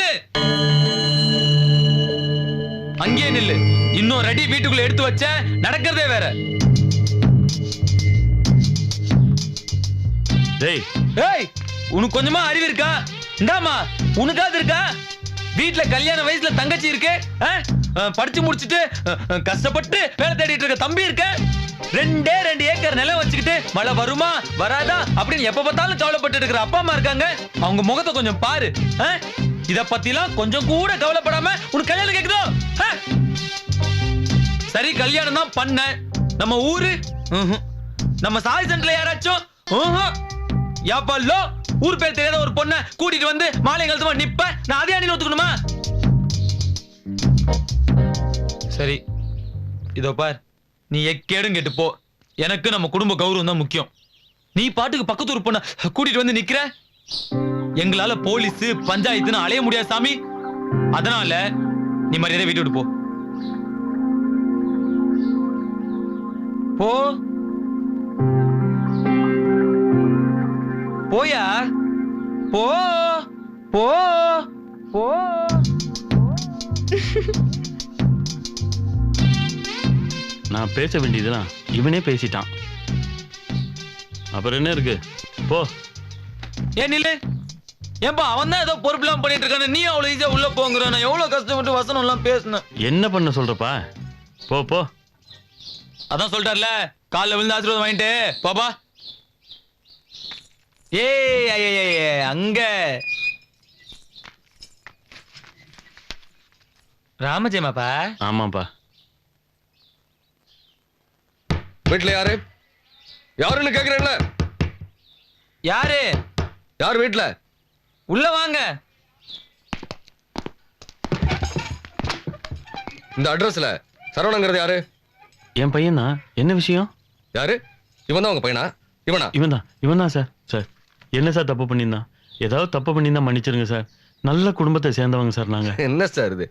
நில்லு, அங்கேயே நில்லு. இன்னும் ரெடி வீட்டுக்குள்ள எடுத்து வச்ச நடக்கிறதே வேற. டேய் ஏய், உனக்கு கொஞ்சமா அறிவு இருக்கா? இந்தாமா, உனக்காவது இருக்கா? வீட்டுல கல்யாண வயசுல தங்கச்சி இருக்கு, படிச்சு முடிச்சிட்டு கஷ்டப்பட்டு வேலை தேடிட்டு இருக்க தம்பி இருக்க, 2 ஏக்கர் நிலம் வச்சுக்கிட்டு மழை வருமா வராதா அப்படின்னு எப்ப பார்த்தாலும் கவலைப்பட்டு இருக்கிற அப்பா அம்மா இருக்காங்க. அவங்க முகத்தை கொஞ்சம் பாரு. இத பத்திலாம் கொஞ்சம் கூட கவலைப்படாம உனக்கு கல்யாணம் கேக்குதோ? சரி, கல்யாணம் தான் பண்ண. நம்ம ஊரு நம்ம சாதி சென்டர்ல யாராச்சும் யாப்பாலோ ஊர் பேர் தெரியாத ஒரு பொண்ணை கூட்டிட்டு வந்து மாலை கழுத்துமா நிப்ப நான் அதே அணி ஒத்துக்கணுமா? சரி, இதோ பார், நீ எக்கேடும் கேட்டு போ. எனக்கு நம்ம குடும்ப கௌரவம் தான் முக்கியம். நீ பாட்டுக்கு பக்கத்து ஊர் பொண்ணை கூட்டிட்டு வந்து நிக்கிற. எங்களால போலீஸ் பஞ்சாயத்துன்னு அலைய முடியாது சாமி. அதனால நீ மரியாதை வீட்டு விட்டு போ. போ போயா, போ போ போ. நான் பேச வேண்டியதுலாம் இவனே பேசிட்டான். அப்புறம் என்ன இருக்கு? போ. ஏன் நில்லு. ஏன்பா, அவன் தான் ஏதோ பொறுப்புலாம் பண்ணிட்டு இருக்கானே, நீ அவ்வளவு ஈஸியா உள்ள போங்கிற. நான் எவ்வளவு கஷ்டப்பட்டு வசனம் எல்லாம் பேசினேன். என்ன பண்ண சொல்றப்பா? போ போ. அதான் சொல்லிட்டார்ல, காலைல விழுந்து ஆசீர்வாதம் வாங்கிட்டு பாப்பா. ஏய் அங்க ராமஜெயமாப்பா. ஆமாப்பா. வீட்டுல யாரு யாருன்னு கேக்குறேன்ல? யாரு யார் வீட்டுல? உள்ள வாங்க. இந்த அட்ரஸ்ல சரவணங்கிறது யாரு? என் பையனா? என்ன விஷயம்? யாரு? இவன் தான் உங்க பையனா? இவனா? இவன் தான் சார். சார் என்ன சார் தப்பு பண்ணியிருந்தான்? ஏதாவது தப்பு பண்ணியிருந்தா மன்னிச்சிருங்க சார். நல்ல குடும்பத்தை சேர்ந்தவங்க சார் நாங்க. என்ன சார் இது?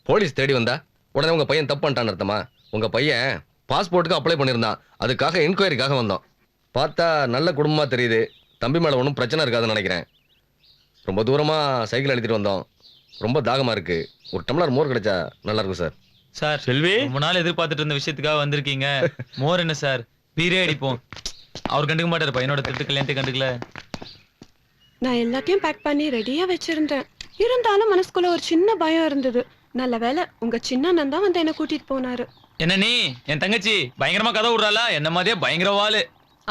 போலீஸ் தேடி வந்தா உடனே உங்க பையன் தப்பு பண்ணிட்டான்னு அர்த்தமா? உங்க பையன் பாஸ்போர்ட்டுக்கு அப்ளை பண்ணியிருந்தான். அதுக்காக என்கொயரிக்காக வந்தோம். பார்த்தா நல்ல குடும்பமா தெரியுது. தம்பி மேல ஒன்றும் பிரச்சனை இருக்காதுன்னு நினைக்கிறேன். ரொம்ப தூரமா சைக்கிள் எடுத்துட்டு வந்தோம். ரொம்ப தாகமா இருக்கு. ஒரு டம்ளர் மோர் கிடைச்சா நல்லா இருக்கும் சார். சார், செல்வி, ரொம்ப நாள் எதிர்பார்த்துட்டு இருந்த விஷயத்துக்காக வந்திருக்கீங்க. மோர் என்ன சார், பீரே அடிப்போம். அவர் கண்டுக்க மாட்டாரு, பையனோட திட்டு கல்யாணத்தை கண்டுக்கல. நான் எல்லாத்தையும் பேக் பண்ணி ரெடியா வச்சிருந்தேன். இருந்தாலும் மனசுக்குள்ள ஒரு சின்ன பயம் இருந்தது. நல்ல வேலை உங்க சின்ன அண்ணன் தான் வந்து என்ன கூட்டிட்டு போனாரு. என்ன நீ என் தங்கச்சி பயங்கரமா கதை விடுறாளா? என்ன மாதிரியே பயங்கர வாளு.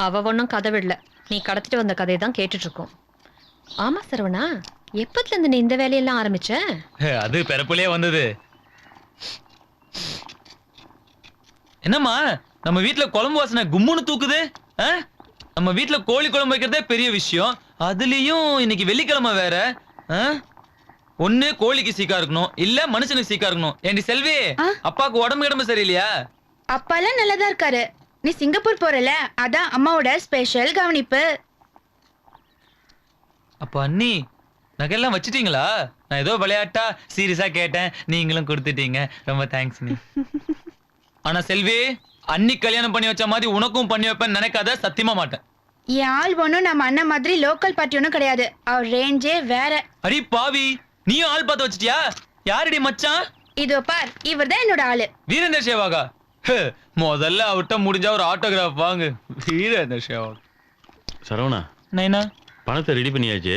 அவ ஒன்னும் கதை விடல, நீ கடத்திட்டு வந்த கதையை தான் கேட்டுட்டு இருக்கோம். ஆமா சரவணா, எப்பத்துல இருந்து நீ இந்த வேலையெல்லாம் ஆரம்பிச்ச? அது பிறப்புலயே வந்தது. என்னம்மா, நம்ம வீட்டுல குழம்பு வாசனை கும்முன்னு தூக்குது. நம்ம வீட்டுல கோழி குழம்பு வைக்கிறதே பெரிய விஷயம். அதுலயும் இன்னைக்கு வெள்ளிக்கிழமை வேற. ஒண்ணு கோழிக்கு சீக்கா இருக்கணும், இல்ல மனுஷனுக்கு சீக்கா இருக்கணும். ஏண்டி செல்வி, அப்பாக்கு உடம்பு சரியில்லையா? அப்பாலாம் நல்லதா இருக்காரு. நீ சிங்கப்பூர் போறல, அதான் அம்மாவோட ஸ்பெஷல் கவனிப்பு. அப்ப அண்ணி நகையெல்லாம் வச்சிட்டீங்களா? நான் ஏதோ விளையாட்டா சீரியஸா கேட்டேன், நீங்களும் கொடுத்துட்டீங்க. ரொம்ப தேங்க்ஸ் நீ. ஆனா செல்வி, அண்ணி கல்யாணம் பண்ணி வச்ச மாதிரி உனக்கும் பண்ணி வைப்பேன்னு நினைக்காத, சத்தியமா மாட்டேன். என் ஆள் ஒண்ணும் நம்ம அண்ணன் மாதிரி லோக்கல் பார்ட்டி ஒன்னும் கிடையாது. அவர் ரேஞ்சே வேற. அடி பாவி, நீயும் ஆள் பார்த்து வச்சிட்டியா? யாரடி மச்சான்? இதோ பார், இவர் தான் என்னோட ஆளு. வீரேந்தர் சேவாகா? முதல்ல அவர்கிட்ட முடிஞ்சா ஒரு ஆட்டோகிராஃப் வாங்கு. வீரேந்தர் சேவாக். சரவணா, நைனா பணத்தை ரெடி பண்ணியாச்சு.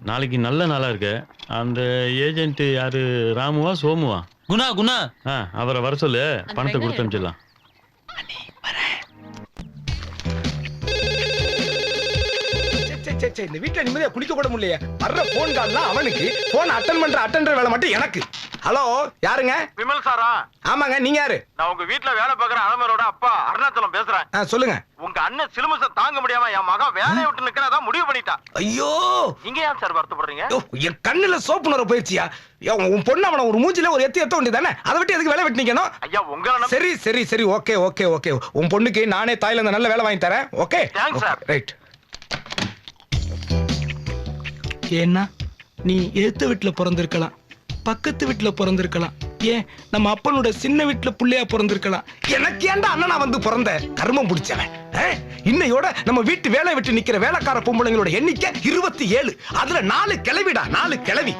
நாளைக்கு நல்ல நாளா இருக்கு. அந்த ஏஜென்ட் யாரு? ராமுவா சோமுவா? குணா. குணா, அவரை வர சொல்லு, பணத்தை கொடுத்து அனுப்பிச்சிடலாம். இந்த வீட்டுல நிம்மதியா குளிக்க கூட முடியலையே. வர்ற போன் கால்லாம் அவனுக்கு, போன் அட்டன் பண்ற அட்டெண்டர் வேலை மட்டும் எனக்கு. ஹலோ, யாருங்க? விமல் சாரா? ஆமாங்க, நீங்க யாரு? நான் உங்க வீட்டுல வேலை பார்க்குற அலமரோட அப்பா அருணாச்சலம் பேசுறேன். சொல்லுங்க. உங்க அண்ணன் சிலுமச தாங்க முடியாம என் மகன் வேலையை விட்டு நிக்கிறதா முடிவு பண்ணிட்டா. ஐயோ, நீங்க ஏன் சார் வருத்தப்படுறீங்க? என் கண்ணுல சோப்பு நுர போயிடுச்சியா? உன் பொண்ணு அவன ஒரு மூஞ்சில ஒரு எத்த வேண்டியதானே? அதை விட்டு எதுக்கு வேலை விட்டு நிக்கணும்? ஐயா, உங்க சரி சரி சரி, ஓகே ஓகே ஓகே. உன் பொண்ணுக்கு நானே தாய்லாந்து நல்ல வேலை வாங்கி தரேன். Okay, right. ஏன்னா நீ எதிர்த்த வீட்டுல பிறந்திருக்கலாம், பக்கத்து வீட்டுல பிறந்திருக்கலாம், ஏன் நம்ம அப்பனோட சின்ன வீட்டுல புள்ளையா பிறந்திருக்கலாம். எனக்கு ஏன்டா அண்ணனா வந்து பிறந்த? கர்மம் பிடிச்சவன். இன்னையோட நம்ம வீட்டு வேலை விட்டு நிக்கிற வேலைக்கார பொம்பளைங்களோட எண்ணிக்கை 27. அதுல 4 கிளவிடா, 4 கிளவி.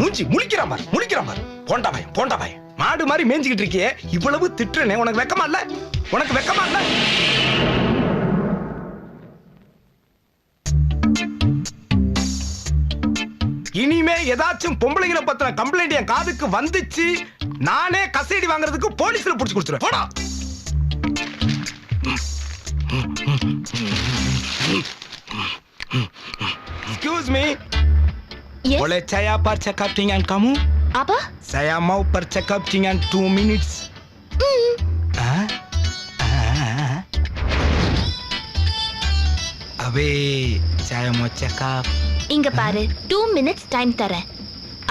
மூஞ்சி முழிக்கிறான் பாரு போண்டா பயம் மாடு மாதிரி மேய்ஞ்சிக்கிட்டு இருக்கியே, இவ்வளவு திட்டுறனே, உனக்கு வெக்கமா இல்ல? இனிமே ஏதாச்சும் பொம்பளைங்களை பத்தின கம்ப்ளைண்ட் என் காதுக்கு வந்துச்சு, நானே கஸ்டடி வாங்குறதுக்கு போலீஸ்ல புடிச்சு கொடுத்துருவேன். போடா. Excuse me. Yes. Boleh saya par cakap dengan kamu? Apa? Saya mau bercakap dengan 2 minutes. Abe, saya mau cakap. இங்க பாரு, 2 minutes டைம் தரேன்.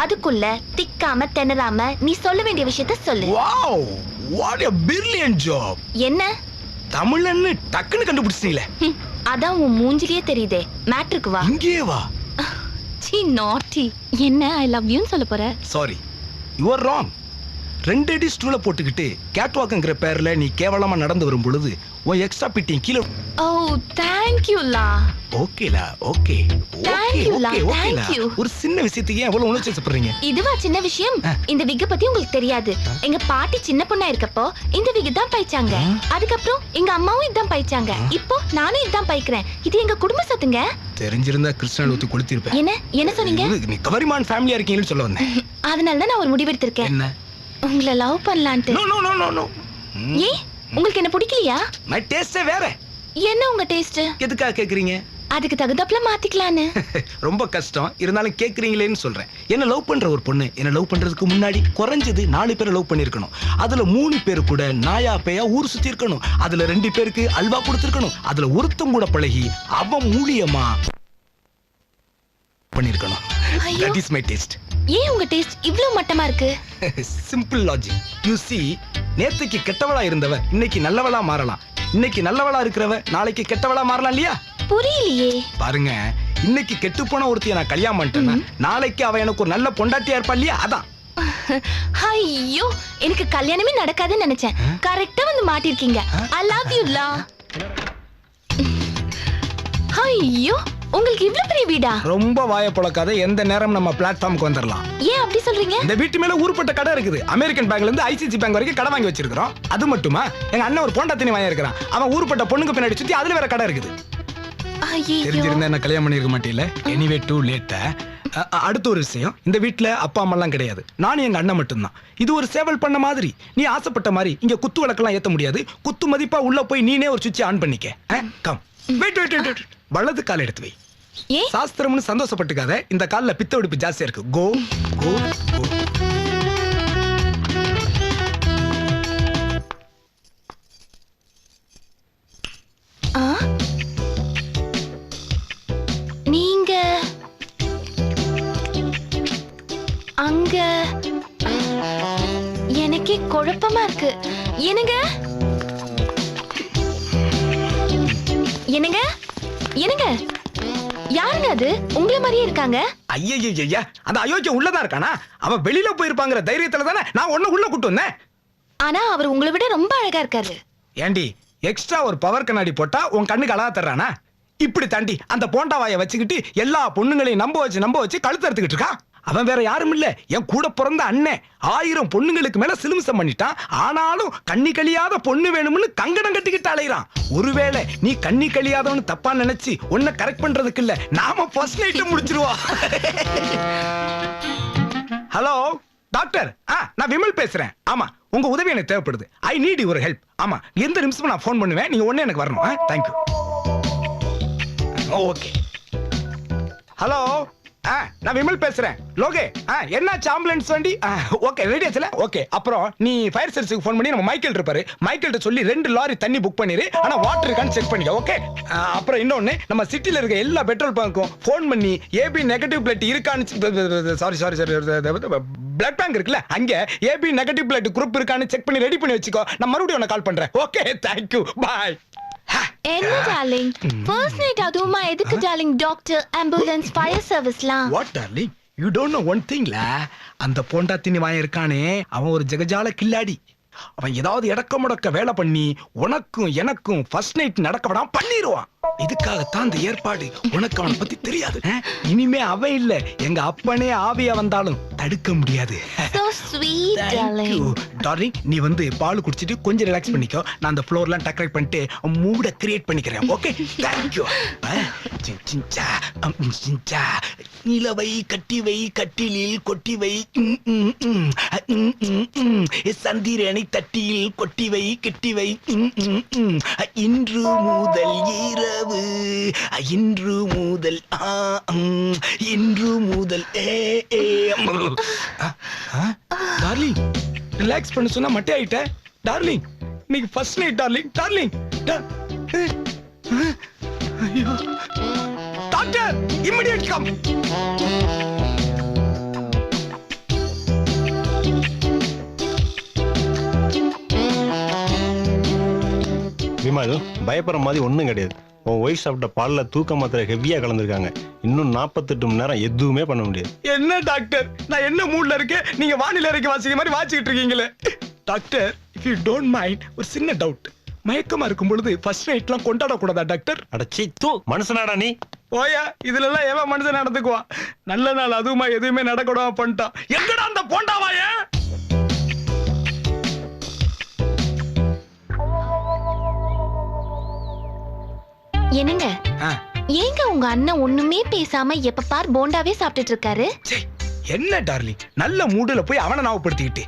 அதுக்குள்ள திக்காம திணறாம நீ சொல்ல வேண்டிய விஷயத்த சொல்லு. Wow, what a brilliant job. என்ன? தமிழ்ன்னு டக்குன்னு கண்டுபிடிச்சிட்டீங்களே. அதான் உன் மூஞ்சிலேயே தெரியுதே. மேட்ருக்கு வா. இங்கே வா. சீ நாட்டி. என்ன ஐ லவ் யூன்னு சொல்ல போற? Sorry, you are wrong. 2 அடி ஸ்டூல போட்டுக்கிட்டு கேட் வாக்குங்கிற பேர்ல நீ கேவலமா நடந்து வரும் பொழுது உன் எக்ஸ்ட்ரா பிட்டிங் கீழே. ஓ தேங்க் யூ லா. ஓகேலா, okay Thank you, La. Thank you. ஒரு சின்ன விஷயத்துக்கு ஏன் எவ்வளவு உணர்ச்சி வசப்படுறீங்க? இதுவா சின்ன விஷயம்? இந்த விக்க பத்தி உங்களுக்கு தெரியாது. எங்க பாட்டி சின்ன பொண்ணா இருக்கப்போ இந்த விக்கு தான் பைச்சாங்க. அதுக்கப்புறம் எங்க அம்மாவும் இதான் பைச்சாங்க. இப்போ நானும் இதான் பைக்கிறேன். இது எங்க குடும்ப சொத்துங்க. தெரிஞ்சிருந்தா கிருஷ்ணன் ஊத்தி கொளுத்திருப்பேன். என்ன சொன்னீங்க? நீ கவரிமான் ஃபேமிலியா இருக்கீங்கன்னு சொல்ல வந்தேன். அதனால தான் நான் ஒரு முடிவு எடுத்திருக்கேன். என்ன? உங்களை லவ் பண்ணலான்ட்டு. No no no no no. ஏன் உங்களுக்கு என்ன பிடிக்கலையா? மை டேஸ்டே வேற. என்ன உங்க டேஸ்ட்? எதுக்காக கேக்குறீங்க? அதுக்கு தகுந்தாப்புல மாத்திக்கலான்னு. ரொம்ப கஷ்டம், இருந்தாலும் கேக்குறீங்களேன்னு சொல்றேன். என்ன லவ் பண்ற ஒரு பொண்ணு என்ன லவ் பண்றதுக்கு முன்னாடி குறைஞ்சது 4 பேரை லவ் பண்ணிருக்கணும். அதுல 3 பேர் கூட நாயா பேயா ஊர் சுத்தி இருக்கணும். அதுல 2 பேருக்கு அல்வா கொடுத்திருக்கணும். அதுல ஒருத்தம் கூட பழகி அவன் மூலியமா பண்ணிருக்கணும். That is my taste. ஏன் உங்க டேஸ்ட் இவ்ளோ மட்டமா இருக்கு? Simple logic. யூ see, நேத்துக்கு கெட்டவளா இருந்தவ இன்னைக்கு நல்லவளா மாறலாம். இன்னைக்கு நல்லவளா இருக்கிறவ நாளைக்கு கெட்டவளா மாறலாம் இல்லையா? புரியலையே. பாருங்க, இன்னைக்கு கெட்டு போன ஒருத்திய நான் கல்யாணம் பண்ணிட்டேன்னா நாளைக்கு அவ எனக்கு ஒரு நல்ல பொண்டாட்டியா இருப்பா இல்லையா? அதான். ஐயோ, எனக்கு கல்யாணமே நடக்காதுன்னு நினைச்சேன். கரெக்ட்டா வந்து மாட்டிருக்கீங்க. I love you லா. ஐயோ, உங்களுக்கு இவ்ளோ பெரிய வீடா? ரொம்ப வாய பொளக்காத, எந்த நேரம் நம்ம பிளாட்ஃபார்முக்கு வந்துடலாம். ஏன் அப்படி சொல்றீங்க? இந்த வீட்டு மேல ஊர்பட்ட கடை இருக்குது. அமெரிக்கன் பேங்க்ல இருந்து ஐசிசி பேங்க் வரைக்கும் கடை வாங்கி வச்சிருக்கோம். அது மட்டுமா, எங்க அண்ணன் ஒரு பொண்டாட்டினி வாங்கி இருக்கிறான். அவன் ஊர்பட்ட பொண்ணுக்கு பின்னாடி சுத்தி அதுல வேற கடை இருக்குது. ஐயோ, தெரிஞ்சிருந்தா என்ன கல்யாணம் பண்ணிருக்க மாட்டீல. Anyway too late. அடுத்த ஒரு விஷயம், இந்த வீட்டுல அப்பா அம்மா எல்லாம் கிடையாது. நானும் எங்க அண்ணன் மட்டும்தான். இது ஒரு சேவல் பண்ண மாதிரி. நீ ஆசைப்பட்ட மாதிரி இங்க குத்து விளக்கெல்லாம் ஏத்த முடியாது. குத்து மதிப்பா உள்ள போய் நீனே ஒரு சுவிட்ச் ஆன் பண்ணிக்க. Come, wait. வலது கால் எடுத்து வை. ஏன்? சாஸ்திரம்னு சந்தோஷப்பட்டுக்காத. இந்த கால்ல பித்த வெடிப்பு ஜாஸ்தியா இருக்கு. கோ கோ கோ. நீங்க அங்க எனக்கே குழப்பமா இருக்கு. என்னங்க யாருங்க அது? உங்கள மாதிரியே இருக்காங்க. ஐயா, அந்த அயோக்கிய உள்ளதான் இருக்கானா? அவன் வெளியில போயிருப்பாங்கிற தைரியத்துல தானே நான் ஒண்ணு உள்ள கூட்டு வந்தேன். ஆனா அவர் உங்களை விட ரொம்ப அழகா இருக்காரு. ஏண்டி, எக்ஸ்ட்ரா ஒரு பவர் கண்ணாடி போட்டா உன் கண்ணுக்கு அழகா தர்றானா? இப்படி தாண்டி அந்த போண்டாவாய வச்சுக்கிட்டு எல்லா பொண்ணுங்களையும் நம்ப வச்சு கழுத்து அறுத்துக்கிட்டு இருக்கான். அவன் வேற யாரும் இல்ல, என் கூட பிறந்த அண்ணன். 1000 பொண்ணுங்களுக்கு மேல சிலுமிசம் பண்ணிட்டான். ஆனாலும் கண்ணி கழியாத பொண்ணு வேணும்னு கங்கணம் கட்டிக்கிட்டு அலைறான். ஒருவேளை நீ கண்ணி கழியாதவனு தப்பா நினைச்சு உன்னை கரெக்ட் பண்றதுக்கு இல்ல, நாம ஃபர்ஸ்ட் நைட் முடிச்சிருவோம். ஹலோ டாக்டர், நான் விமல் பேசுறேன். ஆமா, உங்க உதவி எனக்கு தேவைப்படுது. I need your help. ஆமா, எந்த நிமிஷமும் நான் ஃபோன் பண்ணுவேன். நீங்க உடனே எனக்கு வரணும். தேங்க்யூ. ஓகே. ஹலோ, நான் விமல் பேசுறேன். லோகே, என்னாச்சு ஆம்புலன்ஸ் வண்டி? ஓகே, ரெடி ஆச்சுல? ஓகே. அப்புறம் நீ ஃபயர் சர்வீஸ்க்கு ஃபோன் பண்ணி நம்ம மைக்கேல் இருப்பாரு, மைக்கேல்ட்ட சொல்லி 2 லாரி தண்ணி புக் பண்ணிரு. ஆனா வாட்டர் இருக்கான்னு செக் பண்ணிக்க. ஓகே. அப்புறம் இன்னொன்னு, நம்ம சிட்டில இருக்க எல்லா பெட்ரோல் பங்க்கும் ஃபோன் பண்ணி ஏபி நெகட்டிவ் பிளட் இருக்கான்னு, சாரி பிளட் பேங்க் இருக்குல்ல, அங்க ஏபி நெகட்டிவ் பிளட் குரூப் இருக்கான்னு செக் பண்ணி ரெடி பண்ணி வச்சுக்கோ. நான் மறுபடியும் உன்னை கால் பண்றேன். Okay, thank you, bye. என்ன டார்லிங், ஃபர்ஸ்ட் நைட் அதுவுமா எதுக்கு டார்லிங்? டாக்டர், ஆம்புலன்ஸ், ஃபயர் சர்வீஸ்லாம். What darling, you don't know one திங்ல. அந்த போண்டாத்தினி வாய இருக்கானே, அவன் ஒரு ஜெகஜால கில்லாடி. அவன் ஏதாவது இடக்க முடக்க வேலை பண்ணி உனக்கும் எனக்கும் ஃபர்ஸ்ட் நைட் நடக்க விடாம பண்ணிடுவான். இதுக்காகத்தான் இந்த ஏற்பாடு. உனக்கு அவனை பத்தி தெரியாது. இனிமே அவன் இல்ல, எங்க அப்பனே ஆவியா வந்தாலும் தடுக்க முடியாது. So sweet, darling. டார்லிங், நீ வந்து பால் குடிச்சிட்டு கொஞ்சம் ரிலாக்ஸ் பண்ணிக்கோ. நான் அந்த ஃப்ளோர்லாம் டெக்கரேட் பண்ணிட்டு மூட கிரியேட் பண்ணிக்கிறேன். Okay, thank you. நிலவை கட்டி வை, கட்டிலில் கொட்டி வை, சந்திரனை தட்டியில் கொட்டி வை, கட்டி வை. இன்று முதல் இரவு, இன்று முதல் இன்று முதல் டார்லிங், ரிலாக்ஸ் பண்ண சொன்னா மட்டே ஆயிட்ட. டார்லிங், இன்னைக்கு ஃபர்ஸ்ட் நைட் டார்லிங். டார்லிங், ஐயோ டாக்டர், இமிடியேட் கம். விமல், பயப்படுற மாதிரி ஒன்றும் கிடையாது. உன் ஒய்ஃப் சாப்பிட்ட பாலில் தூக்க மாத்திரை ஹெவியாக கலந்துருக்காங்க. இன்னும் 48 மணி நேரம் எதுவுமே பண்ண முடியாது. என்ன டாக்டர், நான் என்ன மூட்ல இருக்கேன், நீங்க வானிலை அறிக்கை வாசிக்கிற மாதிரி வாசிக்கிட்டு இருக்கீங்களே. Doctor, if you don't mind, ஒரு சின்ன டவுட். மயக்கமா இருக்கும் பொழுது ஃபர்ஸ்ட் நைட்லாம் கொண்டாடக்கூடாதா டாக்டர்? அடச்சி தூ, மனுஷனாடா நீ? ஓயா, இதுல எல்லாம் எவன் மனுஷன் நடந்துக்குவான்? நல்ல நாள் அதுவுமா எதுவுமே நடக்கூடாம பண்ணிட்டான். எங்கடா அந்த போண்டாவாய? என்னங்க, ஏங்க உங்க அண்ணன் ஒண்ணுமே பேசாம எப்ப பார் போண்டாவே சாப்பிட்டுட்டு இருக்காரு? என்ன டார்லிங், நல்ல மூடுல போய் அவனை ஞாபகப்படுத்திக்கிட்டு.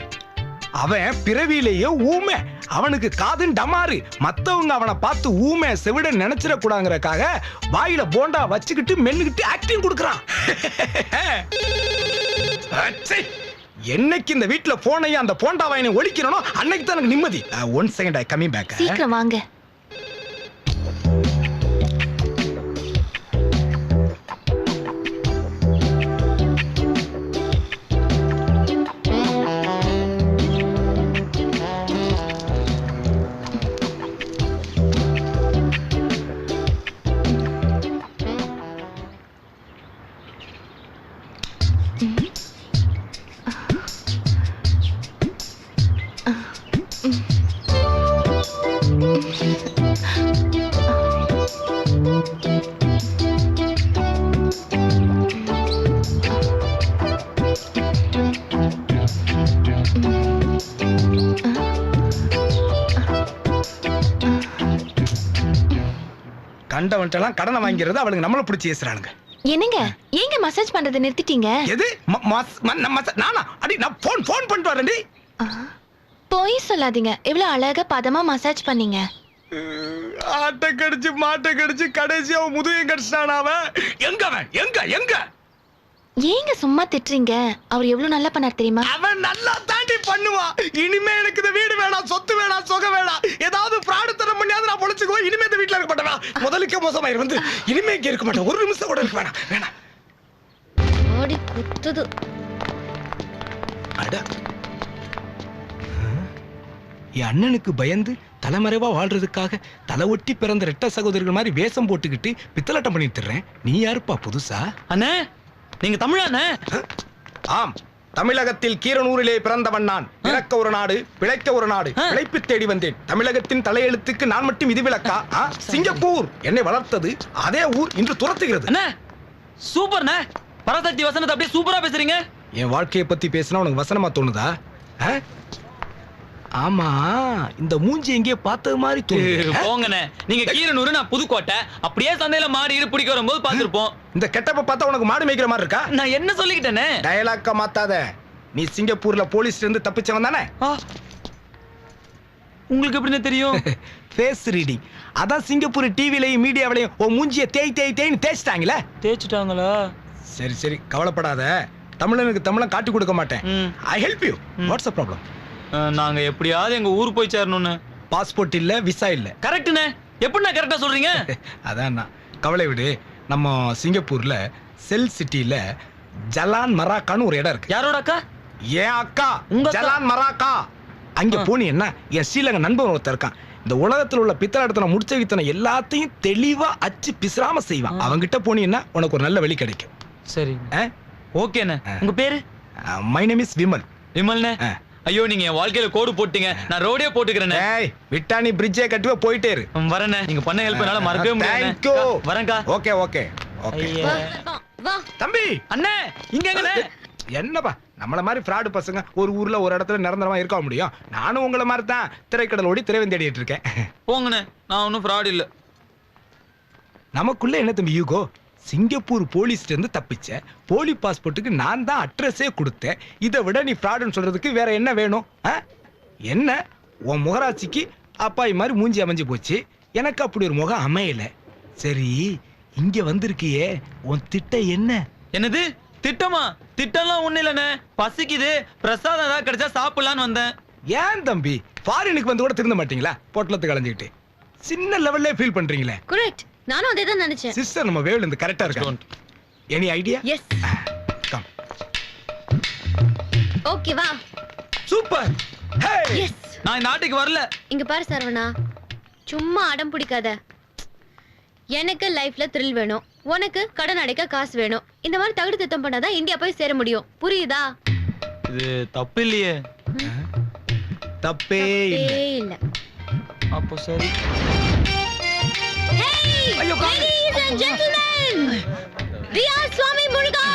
அவன் பிறவியிலேயே ஊமை, அவனுக்கு காதுன்னு டமாரு. மத்தவங்க அவனை பார்த்து ஊமை செவிட நினைச்சிட கூடாங்கிறக்காக வாயில போண்டா வச்சுக்கிட்டு மென்னுக்கிட்டு ஆக்டிங் கொடுக்கறான். என்னைக்கு இந்த வீட்டுல போனையும் அந்த போண்டா வாயினை ஒழிக்கணும், அன்னைக்கு தான் எனக்கு நிம்மதி. 1 செகண்ட், ஐ கமிங் பேக். சீக்கிரம் வாங்க. கண்டவன்ட்டெல்லாம் கடனை வாங்கிறது அவளுக்கு நம்மள பிடிச்சி ஏசுறானுங்க. என்னங்க, ஏங்க மசாஜ் பண்றதை நிறுத்திட்டீங்க? எது நானா? அடி, நான் போன் பண்ணிட்டு வரேன்டி. போய் சொல்லாதீங்க, எவ்வளவு அழகா பதமா மசாஜ் பண்ணீங்க. ஆட்டை கடிச்சு மாட்டை கடிச்சு கடைசியா முதுகையும் கடிச்சானா அவன்? எங்க ஏங்க சும்மா திட்டுறீங்க? அவர் எவ்வளவு நல்லா பண்ணார் தெரியுமா? அவன் நல்லா தாண்டி பண்ணுவான். இனிமே எனக்கு இந்த வீடு வேணாம், சொத்து வேணாம், சுகம் வேணாம். ஏதாவது பிராடுத்தனம் பண்ணியாவது நான் பொழைச்சுக்குவேன். இனிமே இந்த வீட்டுல இருக்க மாட்டேன். முதலுக்கே மோசமாயிரு வந்து இனிமே இங்க இருக்க மாட்டேன். ஒரு நிமிஷம் கூட இருக்க வேணாம். ஓடி குத்துது. அட, என் அண்ணனுக்கு பயந்து தலைமறைவா வாழ்றதுக்காக தலை ஒட்டி பிறந்த ரெட்ட சகோதரிகள் மாதிரி வேஷம் போட்டுக்கிட்டு பித்தலாட்டம் பண்ணிட்டு இருக்கேன். நீ யாருப்பா புதுசா? அண்ணே, நீங்க தமிழாண்ணே? ஆம், தமிழகத்தில் கீரனூரிலே பிறந்தவன் நான். பிறக்க ஒரு நாடு, பிழைக்க ஒரு நாடு, பிழைப்பு தேடி வந்தேன். தமிழகத்தின் தலையெழுத்துக்கு நான் மட்டும் இது விளக்கா? சிங்கப்பூர் என்னை வளர்த்தது, அதே ஊர் இன்று துரத்துகிறது. அண்ணே, சூப்பர்ண்ணே. பராசக்தி வசனத்தை அப்படியே சூப்பரா பேசுறீங்க. என் வாழ்க்கையை பத்தி பேசினா உனக்கு வசனமா தோணுதா? ஆமா, இந்த மூஞ்சி எங்கேயே பார்த்தது மாதிரி தோணுது. போங்கண்ணே, நீங்க கீரனூர், நான் புதுக்கோட்டை. அப்படியே சந்தையில மாடு இரு பிடிக்க வரும்போது பார்த்திருப்போம். இந்த கெட்டப்ப பார்த்தா உனக்கு மாடு மேய்க்கிற மாதிரி இருக்கா? நான் என்ன சொல்லிக்கிட்டேனே? டயலாக்க மாத்தாத. நீ சிங்கப்பூர்ல போலீஸ்ல இருந்து தப்பிச்சவன் தானே? உங்களுக்கு எப்படின்னு தெரியும்? Face reading. அதான் சிங்கப்பூர் டிவிலையும் மீடியாவிலையும் உன் மூஞ்சியை தேய்ன்னு தேய்ச்சிட்டாங்களே. தேய்ச்சிட்டாங்களா? சரி, கவலைப்படாத. தமிழனுக்கு தமிழன் காட்டி கொடுக்க மாட்டேன். I help you. What's the problem? நாங்க எப்படியாவது எங்க ஊர் போய் சேரணும்னு. பாஸ்போர்ட் இல்ல, விசா இல்ல. கரெக்ட்ண்ணே. எப்படிண்ணா கரெக்டா சொல்றீங்க? அதான் கவலை விடு. நம்ம சிங்கப்பூர்ல செல் சிட்டில ஜலான் மராக்கான்னு ஒரு இடம் இருக்கு. யாரோட அக்கா? ஏன் அக்கா, உங்க ஜலான் மராக்கா. அங்க போனி என்ன, என் ஸ்ரீலங்கா நண்பன் ஒருத்தர் இருக்கான். இந்த உலகத்துல உள்ள பித்தளாட்டத்தனை முடிச்ச வித்தனை எல்லாத்தையும் தெளிவா அச்சு பிசுறாம செய்வான். அவங்கிட்ட போனீங்கன்னா உனக்கு ஒரு நல்ல வழி கிடைக்கும். சரி, ஓகேண்ணே. உங்க பேரு? My name is Vimal. விமல்ண்ணே, ஐயோ நீங்க என் வாழ்க்கையில கோடு போட்டீங்க, நான் ரோடே போட்டுக்கிறேன். ஏய் விட்டா நீ பிரிட்ஜே கட்டுவே போயிட்டே இரு. வரேண்ணே, நீங்க பண்ண ஹெல்ப் என்னால மறக்கவே Thank you. முடியாது. வரேன்க்கா. Okay okay okay. வா வா தம்பி அண்ணே இங்க எங்கண்ணே? என்னப்பா நம்மள மாதிரி ஃப்ராடு பசங்க ஒரு ஊர்ல ஒரு இடத்துல நிரந்தரமா இருக்க முடியும்? நானும் உங்களை மாதிரி தான் திரைக்கடல் ஓடி திரைவன் தேடிட்டு இருக்கேன். போங்கண்ணே, நான் ஒன்றும் ஃப்ராட் இல்ல. நமக்குள்ள என்ன தம்பி யூகோ? சிங்கப்பூர் போலீஸ்ல இருந்து தப்பிச்ச, போலி பாஸ்போர்ட்டுக்கு நான் தான் அட்ரஸே கொடுத்தேன். இதை விட நீ ஃப்ராடுன்னு சொல்றதுக்கு வேற என்ன வேணும்? என்ன உன் முகராட்சிக்கு அப்பாய் மாதிரி மூஞ்சி அமைஞ்சு போச்சு, எனக்கு அப்படி ஒரு முகம் அமையல. சரி இங்க வந்திருக்கியே, உன் திட்டம் என்ன? என்னது திட்டமா? திட்டம்லாம் ஒண்ணு இல்லண்ணே, பசிக்குது, பிரசாதம் ஏதாவது கிடைச்சா சாப்பிடலான்னு வந்தேன். ஏன் தம்பி ஃபாரினுக்கு வந்து கூட திருந்த மாட்டீங்களா? பொட்டலத்தை கலைஞ்சுக்கிட்டு சின்ன லெவல்லே ஃபீல் பண்றீங்களே. கரெக்ட், நானும் அதே தான் நினைச்சேன். சிஸ்டர் நம்ம வேவ்ல இருந்து கரெக்டா இருக்கா? Any idea? Yes. Come. Okay வா. சூப்பர். Hey yes. நான் இந்த நாட்டுக்கு வரல. இங்க பாரு சரவணா, சும்மா அடம் பிடிக்காத. எனக்கு லைஃப்ல த்ரில் வேணும், உனக்கு கடன் அடைக்க காசு வேணும். இந்த மாதிரி தகுதி திட்டம் பண்ணாதான் இந்தியா போய் சேர முடியும். புரியுதா? இது தப்பு இல்லையே. தப்பே இல்ல. ஏய் இல்ல. அப்போ சரி. Hey, ladies and gentlemen, Dia Swami Muruga,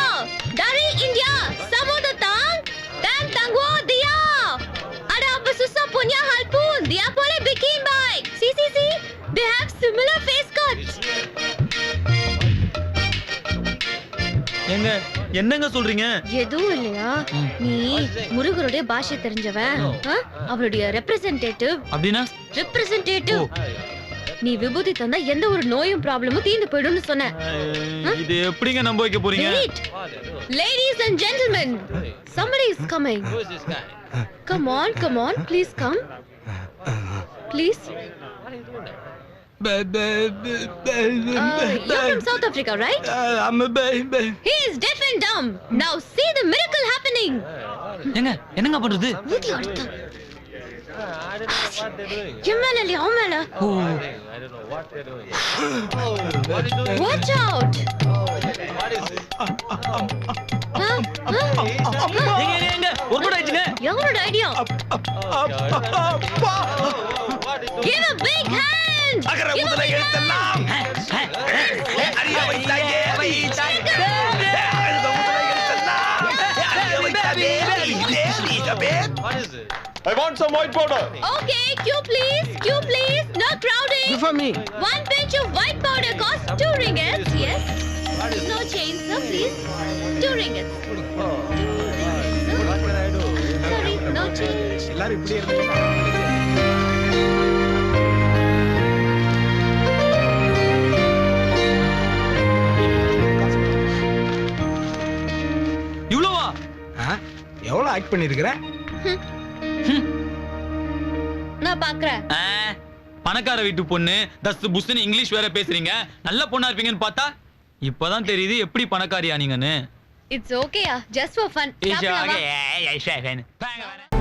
dari India, Samudutang, dan Tangguh Dia. Ada apa susah punya hal pun, dia boleh bikin baik. See, they have similar face cuts. ஏங்க என்னங்க சொல்றீங்க? எதுவும் இல்லையா? நீ முருகருடைய பாஷை தெரிஞ்சவன், அவருடைய ரெப்ரசன்டேட்டிவ். அப்படின்னா? ரெப்ரசன்டேட்டிவ். நீ விபூதி தந்தா எந்த ஒரு நோயும் ப்ராப்ளமும் தீர்ந்து போய்டும்னு சொன்ன. இது எப்படிங்க நம்ப வைக்க போறீங்க? Wait. Ladies and gentlemen, somebody is coming. Come on, please come. Please. You're from South Africa, right? I'm a baby. He is deaf and dumb. Now see the miracle happening. ஏங்க என்னங்க பண்றது? ஊதி அடித்தான். எம்எல்ஏ அவமேல. Watch out. ஏங்க ஒரு கூட ஆயிடுச்சுங்க. யாரோட idea? Give a big hand. அகர முதல எழுத்தெல்லாம் அறிய வைத்தாயே வைத்தாயே. அகர முதல எழுத்தெல்லாம் அறிய வைத்தாயே வைத்தாயே. I want some white powder. Okay, queue please. No crowding. Give for me. One pinch of white powder costs 2 ringgits. Yes. No change, sir, please. 2 ringgits. Sorry, no change. எல்லாரும் இப்படி இருந்தீங்க. இவ்வளவா? எவ்வளவு ஆக்ட் பண்ணிருக்கிறேன்? நான் பாக்குறேன். பணக்கார வீட்டு பொண்ணு, தஸ் புஸ்னு இங்கிலீஷ் வேற பேசுறீங்க. நல்ல பொண்ணா இருப்பீங்கன்னு பார்த்தா இப்பதான் தெரியுது எப்படி பணக்காரியா நீங்கன்னு. It's okay, just for fun. It's சாப்பிடலாமா? okay.